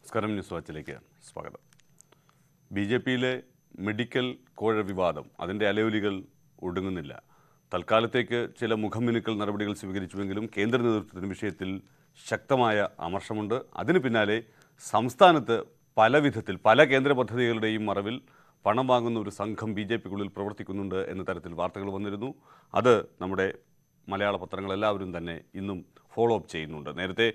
നമസ്കാരം. ന്യൂസ് വാച്ചിലേക്ക് സ്വാഗതം. ബി.ജെ.പിയിലെ മെഡിക്കൽ കോഴ വിവാദം അതിൻ്റെ അലയൊലികൾ ഒടുങ്ങുന്നില്ല. തൽക്കാലത്തേക്ക് ചില മുഖംമിനുക്കൽ നടപടികൾ സ്വീകരിച്ചുവെങ്കിലും കേന്ദ്ര നേതൃത്വത്തിന് വിഷയത്തിൽ ശക്തമായ അമർഷമുണ്ട്. അതിന് പിന്നാലെ സംസ്ഥാനത്ത് പല വിധത്തിൽ പല കേന്ദ്ര പദ്ധതികളുടെയും മറവിൽ പണം വാങ്ങുന്ന ഒരു സംഘം ബി.ജെ.പിക്കുള്ളിൽ പ്രവർത്തിക്കുന്നുണ്ട് എന്ന തരത്തിൽ വാർത്തകൾ വന്നിരുന്നു. അത് നമ്മുടെ മലയാള പത്രങ്ങളെല്ലാവരും തന്നെ ഇന്നും ഫോളോ അപ്പ് ചെയ്യുന്നുണ്ട്. നേരത്തെ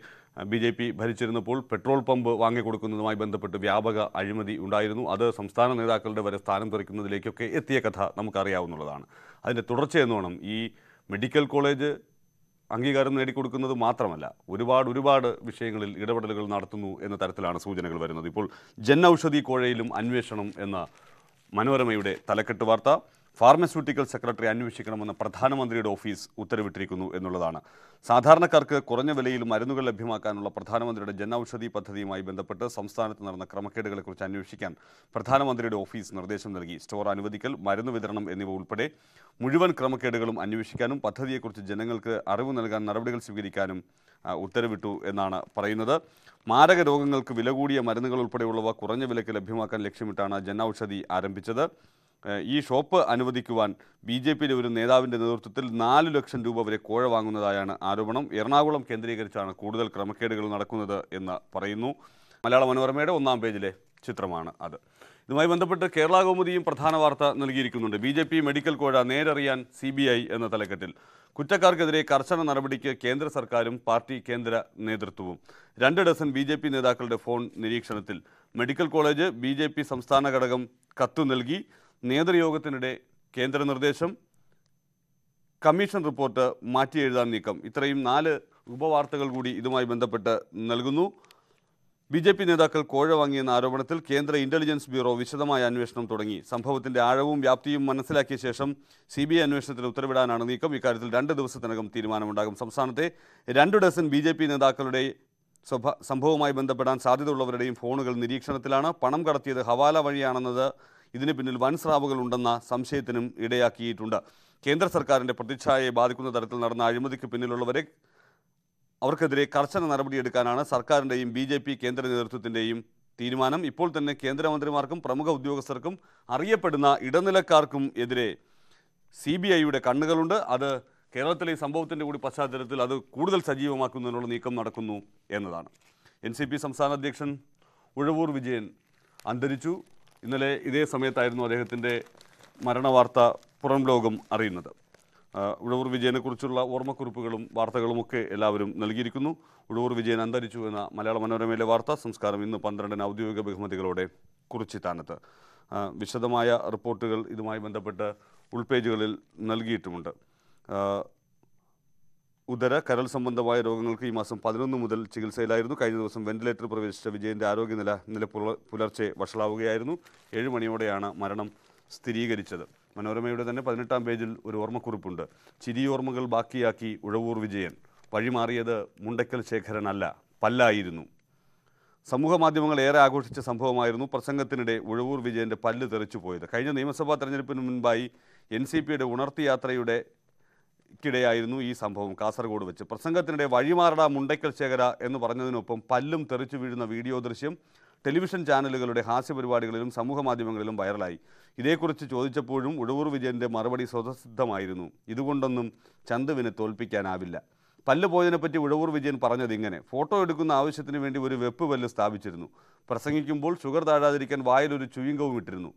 ബി.ജെ.പി ഭരിച്ചിരുന്നപ്പോൾ പെട്രോൾ പമ്പ് വാങ്ങിക്കൊടുക്കുന്നതുമായി ബന്ധപ്പെട്ട് വ്യാപക അഴിമതി ഉണ്ടായിരുന്നു. അത് സംസ്ഥാന നേതാക്കളുടെ വരെ സ്ഥാനം തെറിക്കുന്നതിലേക്കൊക്കെ എത്തിയ കഥ നമുക്കറിയാവുന്നതാണ്. അതിൻ്റെ തുടർച്ചയെന്നോണം ഈ മെഡിക്കൽ കോളേജ് അംഗീകാരം നേടിക്കൊടുക്കുന്നത് മാത്രമല്ല, ഒരുപാട് വിഷയങ്ങളിൽ ഇടപെടലുകൾ നടത്തുന്നു എന്ന തരത്തിലാണ് സൂചനകൾ വരുന്നത്. ഇപ്പോൾ ജൻ ഔഷധി കോഴയിലും അന്വേഷണം എന്ന മനോരമയുടെ തലക്കെട്ട് വാർത്ത. ഫാർമസ്യൂട്ടിക്കൽ സെക്രട്ടറി അന്വേഷിക്കണമെന്ന് പ്രധാനമന്ത്രിയുടെ ഓഫീസ് ഉത്തരവിട്ടിരിക്കുന്നു എന്നുള്ളതാണ്. സാധാരണക്കാർക്ക് കുറഞ്ഞ വിലയിൽ മരുന്നുകൾ ലഭ്യമാക്കാനുള്ള പ്രധാനമന്ത്രിയുടെ ജൻ ഔഷധി പദ്ധതിയുമായി ബന്ധപ്പെട്ട് സംസ്ഥാനത്ത് നടന്ന ക്രമക്കേടുകളെക്കുറിച്ച് അന്വേഷിക്കാൻ പ്രധാനമന്ത്രിയുടെ ഓഫീസ് നിർദ്ദേശം നൽകി. സ്റ്റോർ അനുവദിക്കൽ, മരുന്ന് വിതരണം എന്നിവ ഉൾപ്പെടെ മുഴുവൻ ക്രമക്കേടുകളും അന്വേഷിക്കാനും പദ്ധതിയെക്കുറിച്ച് ജനങ്ങൾക്ക് അറിവ് നൽകാൻ നടപടികൾ സ്വീകരിക്കാനും ഉത്തരവിട്ടു എന്നാണ് പറയുന്നത്. മാരക രോഗങ്ങൾക്ക് വില കൂടിയ മരുന്നുകൾ ഉൾപ്പെടെയുള്ളവ കുറഞ്ഞ വിലയ്ക്ക് ലഭ്യമാക്കാൻ ലക്ഷ്യമിട്ടാണ് ജൻ ഔഷധി ആരംഭിച്ചത്. ഈ ഷോപ്പ് അനുവദിക്കുവാൻ ബി.ജെ.പിയിലെ ഒരു നേതാവിൻ്റെ നേതൃത്വത്തിൽ 4 ലക്ഷം രൂപ വരെ കോഴ വാങ്ങുന്നതായാണ് ആരോപണം. എറണാകുളം കേന്ദ്രീകരിച്ചാണ് കൂടുതൽ ക്രമക്കേടുകൾ നടക്കുന്നത് എന്ന് പറയുന്നു. മലയാള മനോരമയുടെ 1-ാം പേജിലെ ചിത്രമാണ് അത്. ഇതുമായി ബന്ധപ്പെട്ട് കേരള കൗമുദിയും പ്രധാന വാർത്ത നൽകിയിരിക്കുന്നുണ്ട്. ബി.ജെ.പി മെഡിക്കൽ കോഴ നേരറിയാൻ CBI എന്ന തലക്കെട്ടിൽ. കുറ്റക്കാർക്കെതിരെ കർശന നടപടിക്ക് കേന്ദ്ര സർക്കാരും പാർട്ടി കേന്ദ്ര നേതൃത്വവും. 2 ഡസൻ ബി.ജെ.പി നേതാക്കളുടെ ഫോൺ നിരീക്ഷണത്തിൽ. മെഡിക്കൽ കോളേജ് ബി.ജെ.പി സംസ്ഥാന ഘടകം കത്തു നൽകി. നേതൃയോഗത്തിനിടെ കേന്ദ്ര നിർദ്ദേശം. കമ്മീഷൻ റിപ്പോർട്ട് മാറ്റി എഴുതാൻ നീക്കം. ഇത്രയും 4 ഉപവാർത്തകൾ കൂടി ഇതുമായി ബന്ധപ്പെട്ട് നൽകുന്നു. ബി.ജെ.പി നേതാക്കൾ കോഴ വാങ്ങിയെന്ന ആരോപണത്തിൽ കേന്ദ്ര ഇന്റലിജൻസ് ബ്യൂറോ വിശദമായ അന്വേഷണം തുടങ്ങി. സംഭവത്തിന്റെ ആഴവും വ്യാപ്തിയും മനസ്സിലാക്കിയ ശേഷം CBI അന്വേഷണത്തിന് ഉത്തരവിടാനാണ് നീക്കം. ഇക്കാര്യത്തിൽ 2 ദിവസത്തിനകം തീരുമാനമുണ്ടാകും. സംസ്ഥാനത്തെ 2 ഡസൻ ബി.ജെ.പി നേതാക്കളുടെ സംഭവവുമായി ബന്ധപ്പെടാൻ സാധ്യതയുള്ളവരുടെയും ഫോണുകൾ നിരീക്ഷണത്തിലാണ്. പണം കടത്തിയത് ഹവാല വഴിയാണെന്നത് ഇതിന് പിന്നിൽ വൻ സ്രാവുകൾ ഉണ്ടെന്ന സംശയത്തിനും ഇടയാക്കിയിട്ടുണ്ട്. കേന്ദ്ര സർക്കാരിൻ്റെ പ്രതിച്ഛായയെ ബാധിക്കുന്ന തരത്തിൽ നടന്ന അഴിമതിക്ക് പിന്നിലുള്ളവരെ അവർക്കെതിരെ കർശന നടപടിയെടുക്കാനാണ് സർക്കാരിൻ്റെയും ബി.ജെ.പി കേന്ദ്ര നേതൃത്വത്തിൻ്റെയും തീരുമാനം. ഇപ്പോൾ തന്നെ കേന്ദ്രമന്ത്രിമാർക്കും പ്രമുഖ ഉദ്യോഗസ്ഥർക്കും അറിയപ്പെടുന്ന ഇടനിലക്കാർക്കും എതിരെ CBIയുടെ കണ്ണുകളുണ്ട്. അത് കേരളത്തിലെ ഈ സംഭവത്തിൻ്റെ കൂടി പശ്ചാത്തലത്തിൽ അത് കൂടുതൽ സജീവമാക്കുന്നതിനുള്ള നീക്കം നടക്കുന്നു എന്നതാണ്. NCP സംസ്ഥാന അധ്യക്ഷൻ ഉഴവൂർ വിജയൻ അന്തരിച്ചു. ഇന്നലെ ഇതേ സമയത്തായിരുന്നു അദ്ദേഹത്തിൻ്റെ മരണവാർത്ത പുറം ലോകം അറിയുന്നത്. ഉഴവൂർ വിജയനെക്കുറിച്ചുള്ള ഓർമ്മക്കുറിപ്പുകളും വാർത്തകളുമൊക്കെ എല്ലാവരും നൽകിയിരിക്കുന്നു. ഉഴവൂർ വിജയൻ അന്തരിച്ചു എന്ന മലയാള മനോരമയിലെ വാർത്ത. സംസ്കാരം ഇന്ന് 12-ന് ഔദ്യോഗിക ബഹുമതികളോടെ കുറിച്ചിത്താനത്ത്. വിശദമായ റിപ്പോർട്ടുകൾ ഇതുമായി ബന്ധപ്പെട്ട് ഉൾപേജുകളിൽ നൽകിയിട്ടുമുണ്ട്. ഉദര കരൾ സംബന്ധമായ രോഗങ്ങൾക്ക് ഈ മാസം 11 മുതൽ ചികിത്സയിലായിരുന്നു. കഴിഞ്ഞ ദിവസം വെന്റിലേറ്റർ പ്രവേശിച്ച വിജയൻ്റെ ആരോഗ്യനില ഇന്നലെ പുലർച്ചെ വഷളാവുകയായിരുന്നു. 7 മണിയോടെയാണ് മരണം സ്ഥിരീകരിച്ചത്. മനോരമയുടെ തന്നെ 18-ാം പേജിൽ ഒരു ഓർമ്മക്കുറിപ്പുണ്ട്. ചിരിയോർമ്മകൾ ബാക്കിയാക്കി ഉഴവൂർ വിജയൻ. വഴിമാറിയത് മുണ്ടക്കൽ ശേഖരനല്ല, പല്ലായിരുന്നു. സമൂഹ മാധ്യമങ്ങൾ ഏറെ ആഘോഷിച്ച സംഭവമായിരുന്നു പ്രസംഗത്തിനിടെ ഉഴവൂർ വിജയൻ്റെ പല്ല് തെറിച്ചു പോയത്. കഴിഞ്ഞ നിയമസഭാ തെരഞ്ഞെടുപ്പിന് മുൻപായി NCPയുടെ ഉണർത്തി യാത്രയുടെ ക്കിടെയായിരുന്നു ഈ സംഭവം. കാസർഗോഡ് വെച്ച് പ്രസംഗത്തിനിടെ വഴിമാറടാ മുണ്ടക്കൽ ശേഖര എന്ന് പറഞ്ഞതിനൊപ്പം പല്ലും തെറിച്ചു വീഴുന്ന വീഡിയോ ദൃശ്യം ടെലിവിഷൻ ചാനലുകളുടെ ഹാസ്യപരിപാടികളിലും സമൂഹ മാധ്യമങ്ങളിലും വൈറലായി. ഇതേക്കുറിച്ച് ചോദിച്ചപ്പോഴും ഉഴവൂർ വിജയൻ്റെ മറുപടി സ്വതസിദ്ധമായിരുന്നു. ഇതുകൊണ്ടൊന്നും ചന്തുവിനെ തോൽപ്പിക്കാനാവില്ല. പല്ല് പോയതിനെപ്പറ്റി ഉഴവൂർ വിജയൻ പറഞ്ഞത് ഇങ്ങനെ: ഫോട്ടോ എടുക്കുന്ന ആവശ്യത്തിന് വേണ്ടി ഒരു വെപ്പ് പല്ല് സ്ഥാപിച്ചിരുന്നു. പ്രസംഗിക്കുമ്പോൾ ഷുഗർ താഴാതിരിക്കാൻ വായിലൊരു ചുയിങ്കവും ഇട്ടിരുന്നു.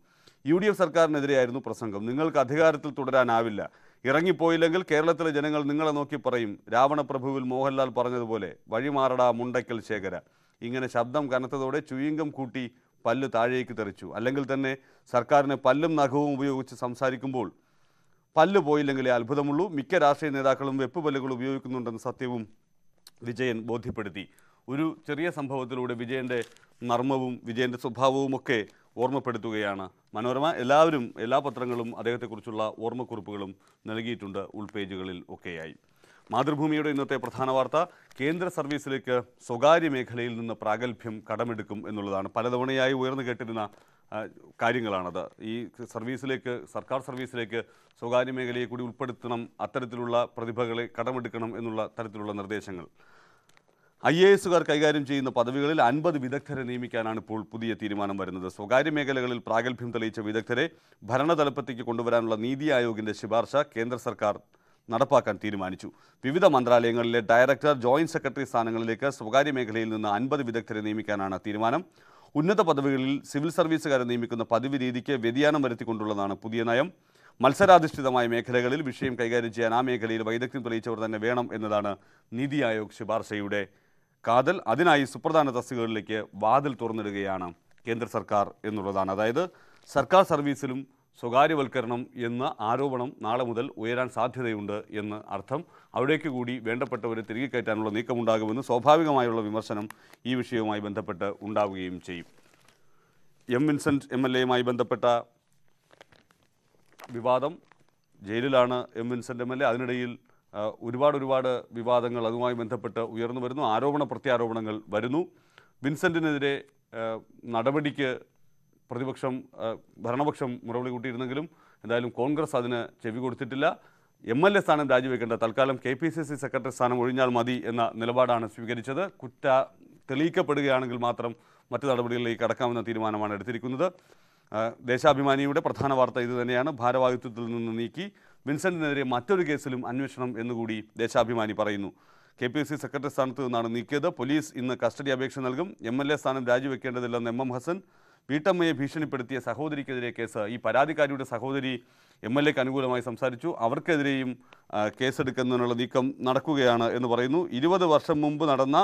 UDF സർക്കാരിനെതിരെയായിരുന്നു പ്രസംഗം. നിങ്ങൾക്ക് അധികാരത്തിൽ തുടരാനാവില്ല. ഇറങ്ങിപ്പോയില്ലെങ്കിൽ കേരളത്തിലെ ജനങ്ങൾ നിങ്ങളെ നോക്കി പറയും, രാവണപ്രഭുവിൽ മോഹൻലാൽ പറഞ്ഞതുപോലെ വഴിമാറടാ മുണ്ടക്കൽ ശേഖര. ഇങ്ങനെ ശബ്ദം കനത്തതോടെ ചുയിങ്കം കൂട്ടി പല്ല് താഴേക്ക് തെറിച്ചു. അല്ലെങ്കിൽ തന്നെ സർക്കാരിന് പല്ലും നഖവും ഉപയോഗിച്ച് സംസാരിക്കുമ്പോൾ പല്ല് പോയില്ലെങ്കിലേ അത്ഭുതമുള്ളൂ. മിക്ക രാഷ്ട്രീയ നേതാക്കളും വെപ്പ് പല്ലുകൾ ഉപയോഗിക്കുന്നുണ്ടെന്ന സത്യവും വിജയൻ ബോധ്യപ്പെടുത്തി. ഒരു ചെറിയ സംഭവത്തിലൂടെ വിജയൻ്റെ നർമ്മവും വിജയൻ്റെ സ്വഭാവവും ഒക്കെ ഓർമ്മപ്പെടുത്തുകയാണ് മനോരമ. എല്ലാ പത്രങ്ങളും അദ്ദേഹത്തെക്കുറിച്ചുള്ള ഓർമ്മക്കുറിപ്പുകളും നൽകിയിട്ടുണ്ട് ഉൾപേജുകളിൽ ഒക്കെയായി. മാതൃഭൂമിയുടെ ഇന്നത്തെ പ്രധാന വാർത്ത കേന്ദ്ര സർവീസിലേക്ക് സ്വകാര്യ മേഖലയിൽ നിന്ന് പ്രാഗൽഭ്യം കടമെടുക്കും എന്നുള്ളതാണ്. പലതവണയായി ഉയർന്നു കേട്ടിരുന്ന കാര്യങ്ങളാണത്. ഈ സർക്കാർ സർവീസിലേക്ക് സ്വകാര്യ മേഖലയെ കൂടി ഉൾപ്പെടുത്തണം, അത്തരത്തിലുള്ള പ്രതിഭകളെ കടമെടുക്കണം എന്നുള്ള തരത്തിലുള്ള നിർദ്ദേശങ്ങൾ. IAS കൈകാര്യം ചെയ്യുന്ന പദവികളിൽ 50 വിദഗ്ധരെ നിയമിക്കാനാണ് ഇപ്പോൾ പുതിയ തീരുമാനം വരുന്നത്. സ്വകാര്യ മേഖലകളിൽ പ്രാഗൽഭ്യം തെളിയിച്ച വിദഗ്ധരെ ഭരണതലപ്പത്തേക്ക് കൊണ്ടുവരാനുള്ള നീതി ആയോഗിന്റെ ശുപാർശ കേന്ദ്ര സർക്കാർ നടപ്പാക്കാൻ തീരുമാനിച്ചു. വിവിധ മന്ത്രാലയങ്ങളിലെ ഡയറക്ടർ, ജോയിന്റ് സെക്രട്ടറി സ്ഥാനങ്ങളിലേക്ക് സ്വകാര്യ മേഖലയിൽ നിന്ന് 50 വിദഗ്ധരെ നിയമിക്കാനാണ് തീരുമാനം. ഉന്നത പദവികളിൽ സിവിൽ സർവീസുകാരെ നിയമിക്കുന്ന പതിവ് രീതിക്ക് വ്യതിയാനം വരുത്തിക്കൊണ്ടുള്ളതാണ് പുതിയ നയം. മത്സരാധിഷ്ഠിതമായ മേഖലകളിൽ വിഷയം കൈകാര്യം ചെയ്യാൻ ആ മേഖലയിൽ വൈദഗ്ധ്യം തെളിയിച്ചവർ തന്നെ വേണം എന്നതാണ് നീതി ആയോഗ് ശുപാർശയുടെ കാതൽ. അതിനായി സുപ്രധാന തസ്തികകളിലേക്ക് വാതിൽ തുറന്നിടുകയാണ് കേന്ദ്ര സർക്കാർ എന്നുള്ളതാണ്. അതായത് സർക്കാർ സർവീസിലും സ്വകാര്യവൽക്കരണം എന്ന ആരോപണം നാളെ മുതൽ ഉയരാൻ സാധ്യതയുണ്ട് എന്ന് അർത്ഥം. അവിടേക്ക് കൂടി വേണ്ടപ്പെട്ടവരെ തിരികെ കയറ്റാനുള്ള നീക്കമുണ്ടാകുമെന്ന് സ്വാഭാവികമായുള്ള വിമർശനം ഈ വിഷയവുമായി ബന്ധപ്പെട്ട് ഉണ്ടാവുകയും ചെയ്യും. എം വിൻസെൻ്റ് MLA ബന്ധപ്പെട്ട വിവാദം, ജയിലിലാണ് എം വിൻസെൻ്റ് MLA. അതിനിടയിൽ ഒരുപാട് വിവാദങ്ങൾ അതുമായി ബന്ധപ്പെട്ട് ഉയർന്നു വരുന്നു. ആരോപണ പ്രത്യാരോപണങ്ങൾ വരുന്നു. വിൻസെൻറ്റിനെതിരെ നടപടിക്ക് ഭരണപക്ഷം മുറവിളി കൂട്ടിയിരുന്നെങ്കിലും എന്തായാലും കോൺഗ്രസ് അതിന് ചെവി കൊടുത്തിട്ടില്ല. MLA സ്ഥാനം രാജിവെക്കേണ്ട, തൽക്കാലം KPCC സെക്രട്ടറി സ്ഥാനം ഒഴിഞ്ഞാൽ മതി എന്ന നിലപാടാണ് സ്വീകരിച്ചത്. തെളിയിക്കപ്പെടുകയാണെങ്കിൽ മാത്രം മറ്റ് നടപടികളിലേക്ക് കടക്കാമെന്ന തീരുമാനമാണ് എടുത്തിരിക്കുന്നത്. ദേശാഭിമാനിയുടെ പ്രധാന വാർത്ത ഇത് തന്നെയാണ്. ഭാരവാഹിത്വത്തിൽ നിന്ന് നീക്കി, വിൻസെൻറ്റിനെതിരെ മറ്റൊരു കേസിലും അന്വേഷണം എന്നുകൂടി ദേശാഭിമാനി പറയുന്നു. KPCC സെക്രട്ടറി സ്ഥാനത്ത് നിന്നാണ് നീക്കിയത്. പോലീസ് ഇന്ന് കസ്റ്റഡി അപേക്ഷ നൽകും. MLA സ്ഥാനം രാജിവെക്കേണ്ടതില്ലെന്ന് MM ഹസൻ. വീട്ടമ്മയെ ഭീഷണിപ്പെടുത്തിയ സഹോദരിക്കെതിരെ കേസ്. ഈ പരാതിക്കാരിയുടെ സഹോദരി MLAക്ക് അനുകൂലമായി സംസാരിച്ചു. അവർക്കെതിരെയും കേസെടുക്കുന്നതിനുള്ള നീക്കം നടക്കുകയാണ് എന്ന് പറയുന്നു. 20 വർഷം മുമ്പ് നടന്ന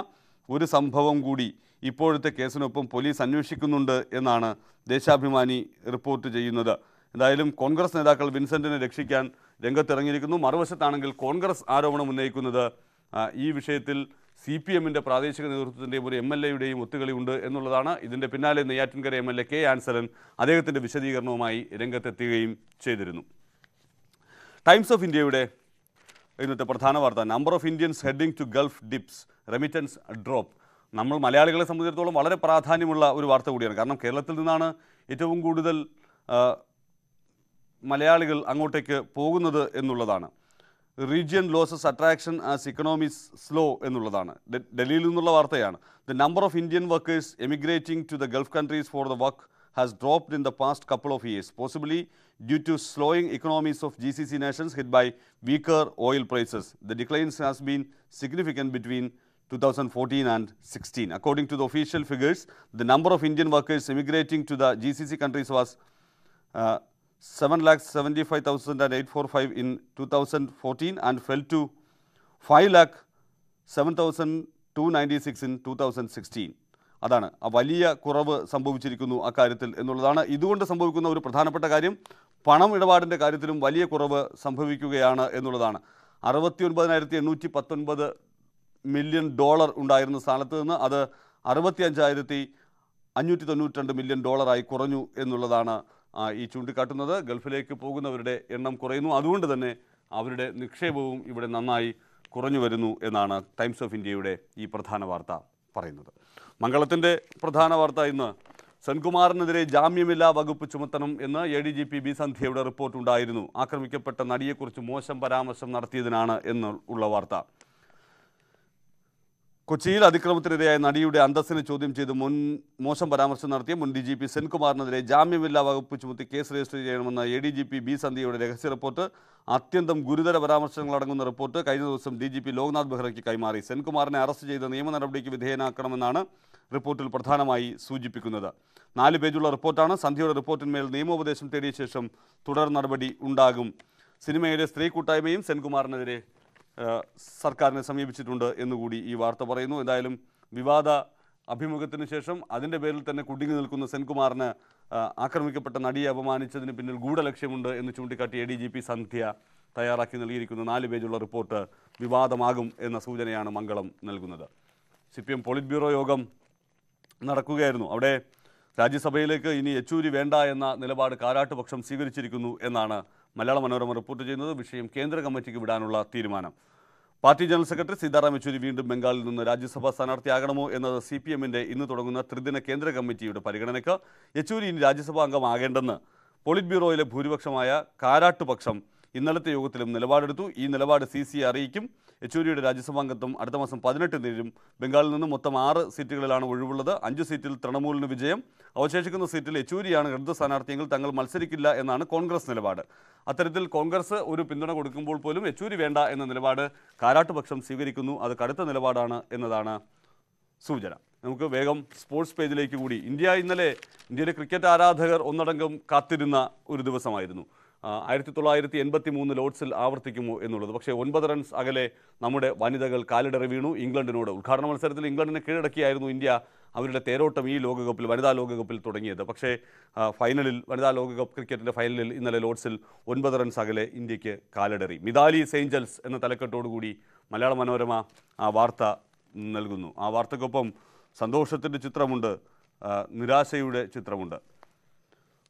ഒരു സംഭവം കൂടി ഇപ്പോഴത്തെ കേസിനൊപ്പം പോലീസ് അന്വേഷിക്കുന്നുണ്ട് എന്നാണ് ദേശാഭിമാനി റിപ്പോർട്ട് ചെയ്യുന്നത്. എന്തായാലും കോൺഗ്രസ് നേതാക്കൾ വിൻസെൻറ്റിനെ രക്ഷിക്കാൻ രംഗത്തിറങ്ങിയിരിക്കുന്നു. മറുവശത്താണെങ്കിൽ കോൺഗ്രസ് ആരോപണം ഉന്നയിക്കുന്നത് ഈ വിഷയത്തിൽ CPMന്റെ പ്രാദേശിക നേതൃത്വത്തിൻ്റെയും ഒരു MLAയുടെയും ഒത്തുകളിയുണ്ട് എന്നുള്ളതാണ്. ഇതിൻ്റെ പിന്നാലെ നെയ്യാറ്റിൻകര MLA K. ആൻസലൻ അദ്ദേഹത്തിൻ്റെ വിശദീകരണവുമായി രംഗത്തെത്തുകയും ചെയ്തിരുന്നു. ടൈംസ് ഓഫ് ഇന്ത്യയുടെ ഇന്നത്തെ പ്രധാന വാർത്ത, number of Indians heading to Gulf dips, remittance drop. നമ്മൾ മലയാളികളെ സംബന്ധിച്ചിടത്തോളം വളരെ പ്രാധാന്യമുള്ള ഒരു വാർത്ത കൂടിയാണ്. കാരണം കേരളത്തിൽ നിന്നാണ് ഏറ്റവും കൂടുതൽ മലയാളികൾ അങ്ങോട്ടേക്ക് പോകുന്നത് എന്നുള്ളതാണ്. Region loses attraction as economies slow എന്നുള്ളതാണ്. ഡൽഹിയിൽ നിന്നുള്ള വാർത്തയാണ്. The number of Indian workers emigrating to the Gulf countries for the work has dropped in the past couple of years, possibly due to slowing economies of GCC nations hit by weaker oil prices. The declines has been significant between 2014 and 16. According to the official figures, the number of Indian workers immigrating to the GCC countries was 7,75,845 in 2014 and fell to 5,07,296 in 2016. അതാണ് വലിയ കുറവ് സംഭവിച്ചിരിക്കുന്നു അക്കാര്യത്തിൽ എന്നുള്ളതാണ്. ഇതുകൊണ്ട് സംഭവിക്കുന്ന ഒരു പ്രധാനപ്പെട്ട കാര്യം, പണം ഇടപാടിൻ്റെ കാര്യത്തിലും വലിയ കുറവ് സംഭവിക്കുകയാണ് എന്നുള്ളതാണ്. $69,819 മില്യൺ ഉണ്ടായിരുന്ന സ്ഥാനത്ത് നിന്ന് അത് $65,592 മില്യൺ കുറഞ്ഞു എന്നുള്ളതാണ് ഈ ചൂണ്ടിക്കാട്ടുന്നത്. ഗൾഫിലേക്ക് പോകുന്നവരുടെ എണ്ണം കുറയുന്നു, അതുകൊണ്ട് തന്നെ അവരുടെ നിക്ഷേപവും ഇവിടെ നന്നായി കുറഞ്ഞു വരുന്നു എന്നാണ് ടൈംസ് ഓഫ് ഇന്ത്യയുടെ ഈ പ്രധാന വാർത്ത പറയുന്നത്. മംഗളത്തിൻ്റെ പ്രധാന വാർത്ത ഇന്ന്, സെൻകുമാറിനെതിരെ ജാമ്യമില്ലാ വകുപ്പ് ചുമത്തണം എന്ന് ADGP B. സന്ധ്യയുടെ റിപ്പോർട്ടുണ്ടായിരുന്നു. ആക്രമിക്കപ്പെട്ട നടിയെക്കുറിച്ച് മോശം പരാമർശം നടത്തിയതിനാണ് എന്നുള്ള വാർത്ത. കൊച്ചിയിൽ അതിക്രമത്തിനിരയായ നടിയുടെ അന്തസ്സിനെ ചോദ്യം ചെയ്ത് മോശം പരാമർശം നടത്തിയ മുൻ DGP സെൻകുമാറിനെതിരെ ജാമ്യമില്ലാ വകുപ്പ് ചുമത്തി കേസ് രജിസ്റ്റർ ചെയ്യണമെന്ന ADGP B. സന്ധ്യയുടെ രഹസ്യ റിപ്പോർട്ട്, അത്യന്തം ഗുരുതര പരാമർശങ്ങളടങ്ങുന്ന റിപ്പോർട്ട് കഴിഞ്ഞ ദിവസം DGP ലോക്നാഥ് ബെഹ്റയ്ക്ക് കൈമാറി. സെൻകുമാറിനെ അറസ്റ്റ് ചെയ്ത് നിയമ നടപടിക്ക് വിധേയനാക്കണമെന്നാണ് റിപ്പോർട്ടിൽ പ്രധാനമായി സൂചിപ്പിക്കുന്നത്. 4 പേജുള്ള റിപ്പോർട്ടാണ്. സന്ധ്യയുടെ റിപ്പോർട്ടിന്മേൽ നിയമോപദേശം തേടിയ ശേഷം തുടർ നടപടി ഉണ്ടാകും. സിനിമയിലെ സ്ത്രീ കൂട്ടായ്മയും സെൻകുമാറിനെതിരെ സർക്കാരിനെ സമീപിച്ചിട്ടുണ്ട് എന്നുകൂടി ഈ വാർത്ത പറയുന്നു. എന്തായാലും വിവാദ അഭിമുഖത്തിന് ശേഷം അതിൻ്റെ പേരിൽ തന്നെ കുടുങ്ങി നിൽക്കുന്ന സെൻകുമാറിന് ആക്രമിക്കപ്പെട്ട നടിയെ അപമാനിച്ചതിന് പിന്നിൽ ഗൂഢലക്ഷ്യമുണ്ട് എന്ന് ചൂണ്ടിക്കാട്ടി ADGP സന്ധ്യ തയ്യാറാക്കി നൽകിയിരിക്കുന്ന 4 പേജുള്ള റിപ്പോർട്ട് വിവാദമാകും എന്ന സൂചനയാണ് മംഗളം നൽകുന്നത്. CPM പോളിറ്റ് ബ്യൂറോ യോഗം നടക്കുകയായിരുന്നു. അവിടെ രാജ്യസഭയിലേക്ക് ഇനി യെച്ചൂരി വേണ്ട എന്ന നിലപാട് കാരാട്ടുപക്ഷം സ്വീകരിച്ചിരിക്കുന്നു എന്നാണ് മലയാള മനോരമ റിപ്പോർട്ട് ചെയ്യുന്നത്. വിഷയം കേന്ദ്ര കമ്മിറ്റിക്ക് വിടാനുള്ള തീരുമാനം. Party general secretary Sitaram Yechury വീണ്ടും ബംഗാളിൽ നിന്ന് രാജ്യസഭാ സ്ഥാനാർത്ഥിയാകണമോ എന്നത് CPMന്റെ ഇന്ന് തുടങ്ങുന്ന ത്രിദിന കേന്ദ്ര കമ്മിറ്റിയുടെ പരിഗണനയ്ക്ക്. യെച്ചൂരി ഇനി രാജ്യസഭാ അംഗമാകേണ്ടെന്ന് പോളിറ്റ് ബ്യൂറോയിലെ ഭൂരിപക്ഷമായ കാരാട്ടുപക്ഷം ഇന്നലത്തെ യോഗത്തിലും നിലപാടെടുത്തു. ഈ നിലപാട് CC അറിയിക്കും. യെച്ചൂരിയുടെ രാജ്യസഭാംഗത്വം അടുത്ത മാസം 18 തീയതി ബംഗാളിൽ നിന്നും മൊത്തം 6 സീറ്റുകളിലാണ് ഒഴിവുള്ളത്. 5 സീറ്റിൽ തൃണമൂലിന് വിജയം. അവശേഷിക്കുന്ന സീറ്റിൽ യെച്ചൂരിയാണ് ഇടത് സ്ഥാനാർത്ഥിയെങ്കിൽ തങ്ങൾ മത്സരിക്കില്ല എന്നാണ് കോൺഗ്രസ് നിലപാട്. അത്തരത്തിൽ കോൺഗ്രസ് ഒരു പിന്തുണ കൊടുക്കുമ്പോൾ പോലും യെച്ചൂരി വേണ്ട എന്ന നിലപാട് കാരാട്ടുപക്ഷം സ്വീകരിക്കുന്നു. അത് കടുത്ത നിലപാടാണ് എന്നതാണ് സൂചന. നമുക്ക് വേഗം സ്പോർട്സ് പേജിലേക്ക് കൂടി. ഇന്ത്യയിലെ ക്രിക്കറ്റ് ആരാധകർ ഒന്നടങ്കം കാത്തിരുന്ന ഒരു ദിവസമായിരുന്നു. 1983 ലോർഡ്സിൽ ആവർത്തിക്കുമോ എന്നുള്ളത്. പക്ഷേ 9 റൺസ് അകലെ നമ്മുടെ വനിതകൾ കാലിടറി വീണു ഇംഗ്ലണ്ടിനോട്. ഉദ്ഘാടന മത്സരത്തിൽ ഇംഗ്ലണ്ടിനെ കീഴടക്കിയായിരുന്നു ഇന്ത്യ അവരുടെ തേരോട്ടം ഈ ലോകകപ്പിൽ, വനിതാ ലോകകപ്പിൽ തുടങ്ങിയത്. പക്ഷേ ഫൈനലിൽ, വനിതാ ലോകകപ്പ് ക്രിക്കറ്റിൻ്റെ ഫൈനലിൽ ഇന്നലെ ലോർഡ്സിൽ 9 റൺസ് അകലെ ഇന്ത്യക്ക് കാലിടറി. മിതാലി സെയിഞ്ചൽസ് എന്ന തലക്കെട്ടോടുകൂടി മലയാള മനോരമ ആ വാർത്ത നൽകുന്നു. ആ വാർത്തക്കൊപ്പം സന്തോഷത്തിൻ്റെ ചിത്രമുണ്ട്, നിരാശയുടെ ചിത്രമുണ്ട്.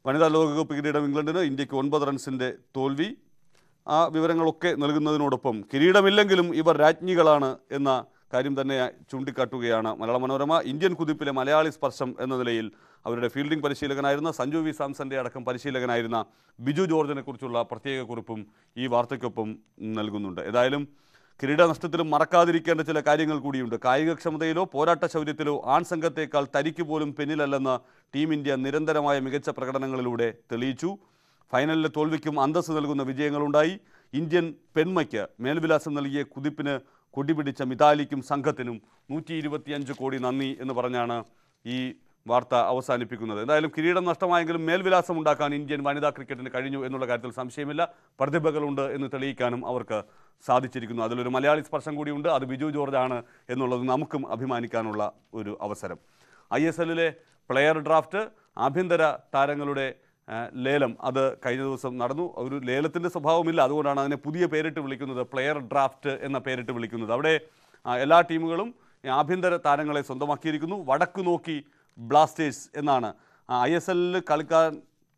വനിതാ ലോകകപ്പ് കിരീടം ഇംഗ്ലണ്ടിന്, ഇന്ത്യക്ക് 9 റൺസിൻ്റെ തോൽവി. ആ വിവരങ്ങളൊക്കെ നൽകുന്നതിനോടൊപ്പം കിരീടമില്ലെങ്കിലും ഇവർ രാജ്ഞികളാണ് എന്ന കാര്യം തന്നെ ചൂണ്ടിക്കാട്ടുകയാണ് മലയാള മനോരമ. ഇന്ത്യൻ കുതിപ്പിലെ മലയാളി സ്പർശം എന്ന നിലയിൽ അവരുടെ ഫീൽഡിംഗ് പരിശീലകനായിരുന്ന സഞ്ജു വി സാംസന്റെ അടക്കം പരിശീലകനായിരുന്ന ബിജു ജോർജിനെ കുറിച്ചുള്ള പ്രത്യേക കുറിപ്പും ഈ വാർത്തയ്ക്കൊപ്പം നൽകുന്നുണ്ട്. ഏതായാലും കിരീടനഷ്ടത്തിലും മറക്കാതിരിക്കേണ്ട ചില കാര്യങ്ങൾ കൂടിയുണ്ട്. കായികക്ഷമതയിലോ പോരാട്ട ശൗര്യത്തിലോ ആൺ സംഘത്തേക്കാൾ തരിക്ക് പോലും പിന്നിലല്ലെന്ന് ടീം ഇന്ത്യ നിരന്തരമായ മികച്ച പ്രകടനങ്ങളിലൂടെ തെളിയിച്ചു. ഫൈനലിലെ തോൽവിക്കും അന്തസ്സ് നൽകുന്ന വിജയങ്ങളുണ്ടായി. ഇന്ത്യൻ പെൺമയ്ക്ക് മേൽവിലാസം നൽകിയ കുതിപ്പിന് കൊടിപിടിച്ച മിതാലിക്കും സംഘത്തിനും 125 കോടി നന്ദി എന്ന് പറഞ്ഞാണ് ഈ വാർത്ത അവസാനിപ്പിക്കുന്നത്. എന്തായാലും കിരീടം നഷ്ടമായെങ്കിലും മേൽവിലാസം ഉണ്ടാക്കാൻ ഇന്ത്യൻ വനിതാ ക്രിക്കറ്റിന് കഴിഞ്ഞു എന്നുള്ള കാര്യത്തിൽ സംശയമില്ല. പ്രതിഭകളുണ്ട് എന്ന് തെളിയിക്കാനും അവർക്ക് സാധിച്ചിരിക്കുന്നു. അതിലൊരു മലയാളി സ്പർശം കൂടിയുണ്ട്. അത് ബിജു ജോർജ് ആണ് എന്നുള്ളത് നമുക്കും അഭിമാനിക്കാനുള്ള ഒരു അവസരം. ISLലെ പ്ലെയർ ഡ്രാഫ്റ്റ്, ആഭ്യന്തര താരങ്ങളുടെ ലേലം അത് കഴിഞ്ഞ ദിവസം നടന്നു. ഒരു ലേലത്തിൻ്റെ സ്വഭാവമില്ല, അതുകൊണ്ടാണ് അതിനെ പുതിയ പേരിട്ട് വിളിക്കുന്നത്, പ്ലെയർ ഡ്രാഫ്റ്റ് എന്ന പേരിട്ട് വിളിക്കുന്നത്. അവിടെ എല്ലാ ടീമുകളും ആഭ്യന്തര താരങ്ങളെ സ്വന്തമാക്കിയിരിക്കുന്നു. വടക്കു നോക്കി ബ്ലാസ്റ്റേഴ്സ് എന്നാണ്. ISLൽ കളിക്കാൻ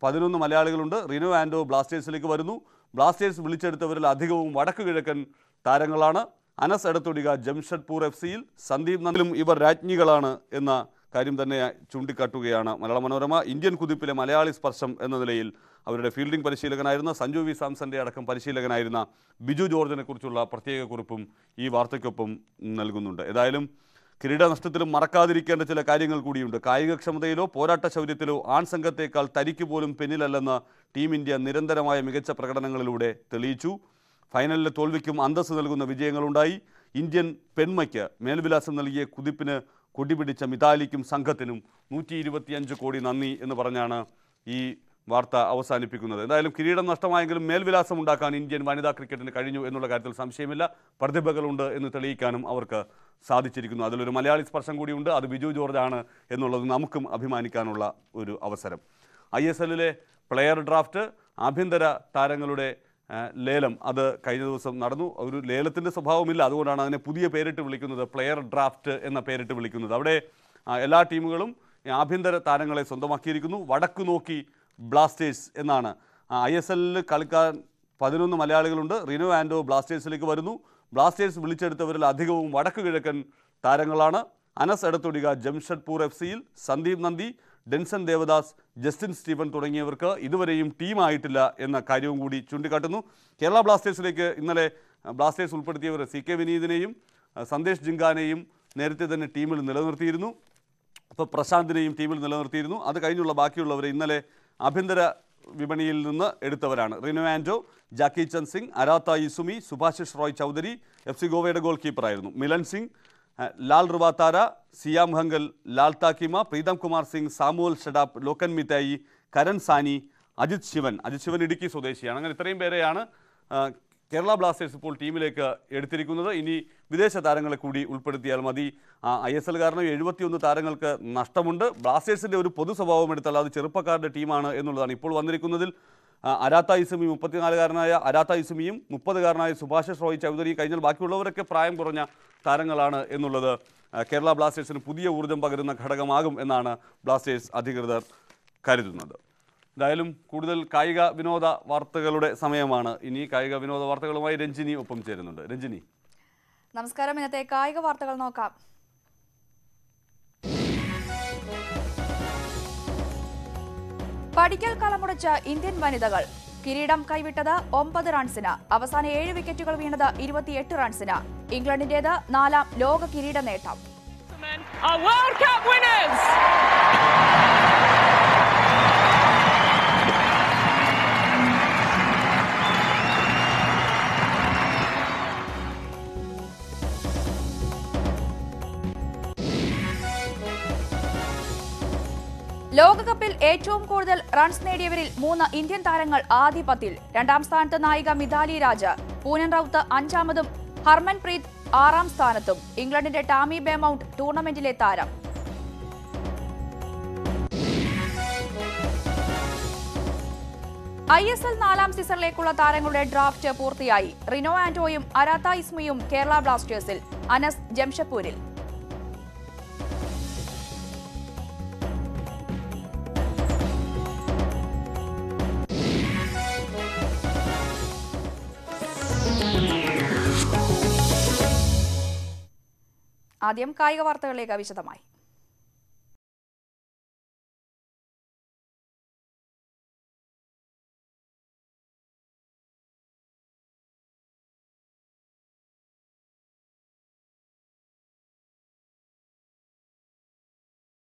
11 മലയാളികളുണ്ട്. റിനോ ആൻഡോ ബ്ലാസ്റ്റേഴ്സിലേക്ക് വരുന്നു. ബ്ലാസ്റ്റേഴ്സ് വിളിച്ചെടുത്തവരിൽ അധികവും വടക്കു കിഴക്കൻ താരങ്ങളാണ്. അനസ് എടത്തൊടിക ജംഷഡ്പൂർ FC-യിൽ, സന്ദീപ് നന്ദിലും ഇവർ രാജ്ഞികളാണ് എന്ന കാര്യം തന്നെ ചൂണ്ടിക്കാട്ടുകയാണ് മലയാള മനോരമ. ഇന്ത്യൻ കുതിപ്പിലെ മലയാളി സ്പർശം എന്ന നിലയിൽ അവരുടെ ഫീൽഡിംഗ് പരിശീലകനായിരുന്ന സഞ്ജു വി സാംസന്റെ അടക്കം പരിശീലകനായിരുന്ന ബിജു ജോർജിനെ കുറിച്ചുള്ള പ്രത്യേക കുറിപ്പും ഈ വാർത്തയ്ക്കൊപ്പം നൽകുന്നുണ്ട്. ഏതായാലും കിരീടനഷ്ടത്തിലും മറക്കാതിരിക്കേണ്ട ചില കാര്യങ്ങൾ കൂടിയുണ്ട്. കായികക്ഷമതയിലോ പോരാട്ട ശൗര്യത്തിലോ ആൺ സംഘത്തേക്കാൾ തരിക്ക് പോലും പിന്നിലല്ലെന്ന് ടീം ഇന്ത്യ നിരന്തരമായ മികച്ച പ്രകടനങ്ങളിലൂടെ തെളിയിച്ചു. ഫൈനലിലെ തോൽവിക്കും അന്തസ്സ് നൽകുന്ന വിജയങ്ങളുണ്ടായി. ഇന്ത്യൻ പെൺമയ്ക്ക് മേൽവിലാസം നൽകിയ കുതിപ്പിന് കൊടിപിടിച്ച മിതാലിക്കും സംഘത്തിനും 125 കോടി നന്ദി എന്ന് പറഞ്ഞാണ് ഈ വാർത്ത അവസാനിപ്പിക്കുന്നത്. എന്തായാലും കിരീടം നഷ്ടമായെങ്കിലും മേൽവിലാസം ഉണ്ടാക്കാൻ ഇന്ത്യൻ വനിതാ ക്രിക്കറ്റിന് കഴിഞ്ഞു എന്നുള്ള കാര്യത്തിൽ സംശയമില്ല. പ്രതിഭകളുണ്ട് എന്ന് തെളിയിക്കാനും അവർക്ക് സാധിച്ചിരിക്കുന്നു. അതിലൊരു മലയാളി സ്പർശം കൂടിയുണ്ട്. അത് ബിജു ജോർജ് ആണ് എന്നുള്ളത് നമുക്കും അഭിമാനിക്കാനുള്ള ഒരു അവസരം. ISLലെ പ്ലെയർ ഡ്രാഫ്റ്റ്, ആഭ്യന്തര താരങ്ങളുടെ ലേലം അത് കഴിഞ്ഞ ദിവസം നടന്നു. ഒരു ലേലത്തിൻ്റെ സ്വഭാവമില്ല, അതുകൊണ്ടാണ് അതിനെ പുതിയ പേരിട്ട് വിളിക്കുന്നത്, പ്ലെയർ ഡ്രാഫ്റ്റ് എന്ന പേരിട്ട് വിളിക്കുന്നത്. അവിടെ എല്ലാ ടീമുകളും ആഭ്യന്തര താരങ്ങളെ സ്വന്തമാക്കിയിരിക്കുന്നു. വടക്കു നോക്കി ബ്ലാസ്റ്റേഴ്സ് എന്നാണ്. ISLൽ കളിക്കാൻ 11 മലയാളികളുണ്ട്. റിനോ ആൻഡോ ബ്ലാസ്റ്റേഴ്സിലേക്ക് വരുന്നു. ബ്ലാസ്റ്റേഴ്സ് വിളിച്ചെടുത്തവരിൽ അധികവും വടക്കു കിഴക്കൻ താരങ്ങളാണ്. അനസ് എടത്തൊടിക ജംഷഡ്പൂർ FC-യിൽ, സന്ദീപ് നന്ദി, ഡെൻസൺ ദേവദാസ്, ജസ്റ്റിൻ സ്റ്റീഫൻ തുടങ്ങിയവർക്ക് ഇതുവരെയും ടീമായിട്ടില്ല എന്ന കാര്യവും കൂടി ചൂണ്ടിക്കാട്ടുന്നു. കേരള ബ്ലാസ്റ്റേഴ്സിലേക്ക് ഇന്നലെ ബ്ലാസ്റ്റേഴ്സ് ഉൾപ്പെടുത്തിയവർ CK വിനീതിനെയും സന്ദേശ് ജിങ്കാനെയും നേരത്തെ തന്നെ ടീമിൽ നിലനിർത്തിയിരുന്നു. അപ്പോൾ പ്രശാന്തിനെയും ടീമിൽ നിലനിർത്തിയിരുന്നു. അത് കഴിഞ്ഞുള്ള ബാക്കിയുള്ളവരെ ഇന്നലെ ആഭ്യന്തര വിപണിയിൽ നിന്ന് എടുത്തവരാണ്. റിനോ ആൻഡോ, ജാക്കി ചന്ദ് സിംഗ്, അരാത്ത ഇസുമി, സുഭാഷിഷ് റോയ് ചൗധരി FC ഗോവയുടെ ഗോൾ കീപ്പറായിരുന്നു. മിലൻ സിംഗ്, ലാൽ റുവാത്താര, സിയാം ഹങ്കൽ, ലാൽ താക്കിമ, പ്രീതം കുമാർ സിംഗ്, സാമുവൽ ഷഡാപ്പ്, ലോക്കൻ മിത്തായി, കരൺ സാനി, അജിത് ശിവൻ ഇടുക്കി സ്വദേശിയാണ്. അങ്ങനെ ഇത്രയും പേരെയാണ് കേരള ബ്ലാസ്റ്റേഴ്സ് ഇപ്പോൾ ടീമിലേക്ക് എടുത്തിരിക്കുന്നത്. ഇനി വിദേശ താരങ്ങളെ കൂടി ഉൾപ്പെടുത്തിയാൽ മതി. ISL കാരണം 71 താരങ്ങൾക്ക് നഷ്ടമുണ്ട്. ബ്ലാസ്റ്റേഴ്സിൻ്റെ ഒരു പൊതു സ്വഭാവം എടുത്താൽ അത് ചെറുപ്പക്കാരുടെ ടീമാണ് എന്നുള്ളതാണ്. ഇപ്പോൾ വന്നിരിക്കുന്നതിൽ അരാത്ത ഇസുമി 34-കാരനായ അരാത്ത ഇസുമിയും 30-കാരനായ സുഭാഷിഷ് റോയ് ചൗധരി കഴിഞ്ഞാൽ ബാക്കിയുള്ളവരൊക്കെ പ്രായം കുറഞ്ഞ താരങ്ങളാണ് എന്നുള്ളത് കേരള ബ്ലാസ്റ്റേഴ്സിന് പുതിയ ഊർജ്ജം പകരുന്ന ഘടകമാകും എന്നാണ് ബ്ലാസ്റ്റേഴ്സ് അധികൃതർ കരുതുന്നത്. എന്തായാലും കൂടുതൽ കായിക വിനോദ വാർത്തകളുടെ സമയമാണ്. ഇനി കായിക വിനോദ വാർത്തകളുമായി രഞ്ജിനി ഒപ്പം ചേരുന്നുണ്ട്. രഞ്ജിനി, നമസ്കാരം. ഇന്നത്തെ കായിക വാർത്തകൾ നോക്കാം. പഠിക്കൽ കളമുടച്ച ഇന്ത്യൻ വനിതകൾ. കിരീടം കൈവിട്ടത് 9 റൺസിന്. അവസാന 7 വിക്കറ്റുകൾ വീണത് 28 റൺസിന്. ഇംഗ്ലണ്ടിന്റേത് 4ാം ലോക കിരീട നേട്ടം. ലോകകപ്പിൽ ഏറ്റവും കൂടുതൽ റൺസ് നേടിയവരിൽ 3 ഇന്ത്യൻ താരങ്ങൾ ആദ്യ 10-ൽ. 2ാം സ്ഥാനത്ത് നായിക മിതാലി രാജ്, പൂനൻ റൌത്ത് 5ാമതും ഹർമൻപ്രീത് 6ാം സ്ഥാനത്തും. ഇംഗ്ലണ്ടിന്റെ ടാമി ബെമൌണ്ട് ടൂർണമെന്റിലെ താരം. ISL 4ാം സീസണിലേക്കുള്ള താരങ്ങളുടെ ഡ്രാഫ്റ്റ് പൂർത്തിയായി. റിനോ ആന്റോയും അരാത്ത ഇസ്മിയും കേരള ബ്ലാസ്റ്റേഴ്സിൽ, അനസ് ജംഷഡ്പൂരിൽ. ആദ്യം കായിക വാർത്തകളിലേക്ക് വിശദമായി.